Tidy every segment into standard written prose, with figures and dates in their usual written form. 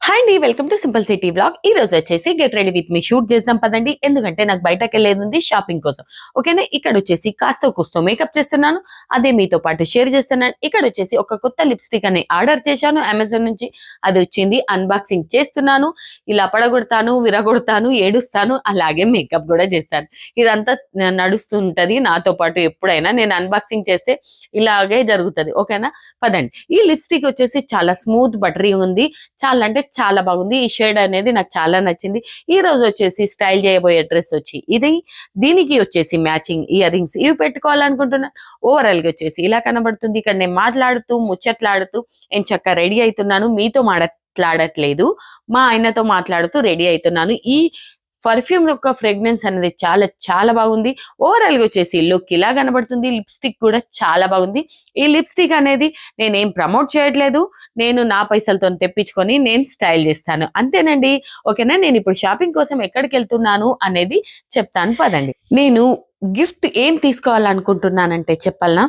Hi అండి, welcome to simple city blog. ఈ రోజు వచ్చేసి get ready with me shoot చేద్దాం పదండి. ఎందుకంటే నాకు బయటకు వెళ్ళేది ఉంది షాపింగ్ కోసం. ఓకేనా, ఇక్కడ వచ్చేసి కాస్త కూస్తో మేకప్ చేస్తున్నాను, అదే మీతో పాటు షేర్ చేస్తున్నాను. ఇక్కడ వచ్చేసి ఒక కొత్త లిప్స్టిక్ అని ఆర్డర్ చేశాను అమెజాన్ నుంచి, అది వచ్చింది. అన్బాక్సింగ్ చేస్తున్నాను. ఇలా పడగొడతాను, విరగొడతాను, ఏడుస్తాను, అలాగే మేకప్ కూడా చేస్తాను. ఇదంతా నడుస్తుంటది నాతో పాటు. ఎప్పుడైనా నేను అన్బాక్సింగ్ చేస్తే ఇలాగే జరుగుతుంది. ఓకేనా, పదండి. ఈ లిప్స్టిక్ వచ్చేసి చాలా స్మూత్ బటరీ ఉంది, చాలా అంటే చాలా బాగుంది. ఈ షేడ్ అనేది నాకు చాలా నచ్చింది. ఈ రోజు వచ్చేసి స్టైల్ చేయబోయే డ్రెస్ వచ్చి ఇది. దీనికి వచ్చేసి మ్యాచింగ్ ఇయర్ రింగ్స్ ఇవి పెట్టుకోవాలనుకుంటున్నాను. ఓవరాల్ గా వచ్చేసి ఇలా కనబడుతుంది. ఇక్కడ నేను మాట్లాడుతూ ముచ్చట్లాడుతూ నేను చక్కగా రెడీ అవుతున్నాను. మీతో మాట్లాడట్లేదు, మా ఆయనతో మాట్లాడుతూ రెడీ అవుతున్నాను. ఈ పర్ఫ్యూమ్ యొక్క ఫ్రేగ్రెన్స్ అనేది చాలా చాలా బాగుంది. ఓవరాల్ గా వచ్చేసి లుక్ ఇలా కనబడుతుంది. లిప్స్టిక్ కూడా చాలా బాగుంది. ఈ లిప్స్టిక్ అనేది నేనేం ప్రమోట్ చేయట్లేదు, నేను నా పైసలతో తెప్పించుకొని నేను స్టైల్ చేస్తాను, అంతేనండి. ఓకేనా, నేను ఇప్పుడు షాపింగ్ కోసం ఎక్కడికి వెళ్తున్నాను అనేది చెప్తాను పదండి. నేను గిఫ్ట్ ఏం తీసుకోవాలనుకుంటున్నానంటే చెప్పాలనా,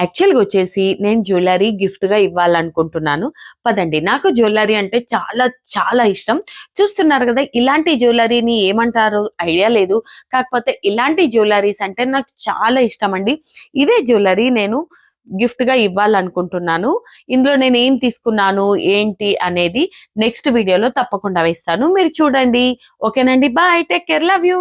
యాక్చువల్గా వచ్చేసి నేను జ్యువెలరీ గిఫ్ట్గా ఇవ్వాలనుకుంటున్నాను. పదండి, నాకు జ్యువెలరీ అంటే చాలా చాలా ఇష్టం. చూస్తున్నారు కదా, ఇలాంటి జ్యువెలరీని ఏమంటారు ఐడియా లేదు, కాకపోతే ఇలాంటి జ్యువెలరీస్ అంటే నాకు చాలా ఇష్టం అండి. ఇదే జ్యువెలరీ నేను గిఫ్ట్గా ఇవ్వాలనుకుంటున్నాను. ఇందులో నేను ఏం తీసుకున్నాను ఏంటి అనేది నెక్స్ట్ వీడియోలో తప్పకుండా వేస్తాను, మీరు చూడండి. ఓకేనండి, bye, take care, love you.